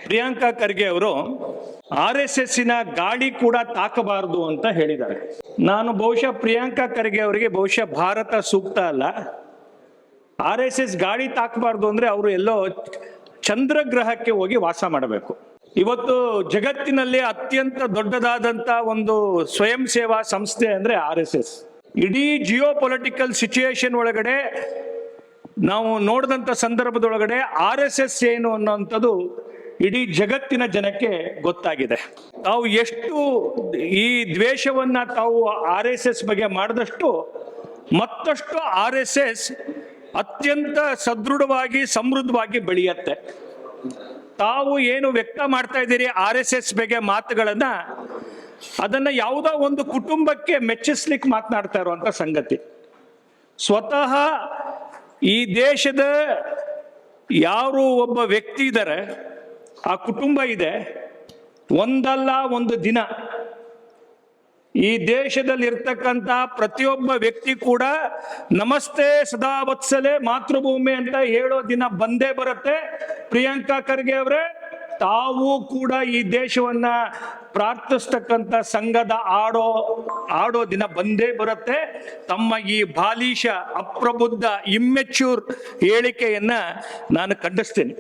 ಪ್ರಿಯಾಂಕಾ ಖರ್ಗೆ ಅವರು RSSನ ಗಾಳಿ ಕೂಡ ತಾಕಬಾರದು ಅಂತ ಹೇಳಿದ್ದಾರೆ. ನಾನು ಬಹುಶಃ ಪ್ರಿಯಾಂಕಾ ಖರ್ಗೆ ಅವರಿಗೆ ಬಹುಶಃ ಭಾರತ ಸೂಕ್ತ ಅಲ್ಲ. RSS ಗಾಳಿ ತಾಕಬಾರದು ಅಂದ್ರೆ ಅವರು ಎಲ್ಲೋ ಚಂದ್ರಗ್ರಹಕ್ಕೆ ಹೋಗಿ ವಾಸ ಮಾಡಬೇಕು. ಇವತ್ತು ಜಗತ್ತಿನಲ್ಲಿ ಅತ್ಯಂತ ದೊಡ್ಡದಾದಂತ ಒಂದು ಸ್ವಯಂ ಸೇವಾ ಸಂಸ್ಥೆ ಅಂದ್ರೆ RSS. ಇಡೀ ಜಿಯೋ ಪೊಲಿಟಿಕಲ್ ಸಿಚುಯೇಷನ್ ಒಳಗಡೆ ನಾವು ನೋಡಿದಂತ ಸಂದರ್ಭದೊಳಗಡೆ RSS ಏನು ಅನ್ನೋಂಥದ್ದು ಇಡೀ ಜಗತ್ತಿನ ಜನಕ್ಕೆ ಗೊತ್ತಾಗಿದೆ. ತಾವು ಎಷ್ಟು ಈ ದ್ವೇಷವನ್ನ ತಾವು RSS ಬಗ್ಗೆ ಮಾಡಿದಷ್ಟು ಮತ್ತಷ್ಟು RSS ಅತ್ಯಂತ ಸದೃಢವಾಗಿ ಸಮೃದ್ಧವಾಗಿ ಬೆಳೆಯುತ್ತೆ. ತಾವು ಏನು ವ್ಯಕ್ತ ಮಾಡ್ತಾ ಇದ್ದೀರಿ RSS ಬಗ್ಗೆ ಮಾತುಗಳನ್ನ, ಅದನ್ನ ಯಾವುದೋ ಒಂದು ಕುಟುಂಬಕ್ಕೆ ಮೆಚ್ಚಿಸ್ಲಿಕ್ಕೆ ಮಾತನಾಡ್ತಾ ಇರುವಂತ ಸಂಗತಿ. ಸ್ವತಃ ಈ ದೇಶದ ಯಾರು ಒಬ್ಬ ವ್ಯಕ್ತಿ ಇದ್ದಾರೆ, ಆ ಕುಟುಂಬ ಇದೆ, ಒಂದಲ್ಲ ಒಂದು ದಿನ ಈ ದೇಶದಲ್ಲಿ ಇರ್ತಕ್ಕಂಥ ಪ್ರತಿಯೊಬ್ಬ ವ್ಯಕ್ತಿ ಕೂಡ ನಮಸ್ತೆ ಸದಾ ವತ್ಸಲೆ ಮಾತೃಭೂಮಿ ಅಂತ ಹೇಳೋ ದಿನ ಬಂದೇ ಬರುತ್ತೆ. ಪ್ರಿಯಾಂಕಾ ಖರ್ಗೆ ಅವರೇ, ತಾವು ಕೂಡ ಈ ದೇಶವನ್ನ ಪ್ರಾರ್ಥಿಸ್ತಕ್ಕಂಥ ಸಂಘದ ಆಡೋ ದಿನ ಬಂದೇ ಬರುತ್ತೆ. ತಮ್ಮ ಈ ಬಾಲಿಶ, ಅಪ್ರಬುದ್ಧ, ಇಮ್ಮೆಚ್ಯೂರ್ ಹೇಳಿಕೆಯನ್ನ ನಾನು ಖಂಡಿಸ್ತೇನೆ.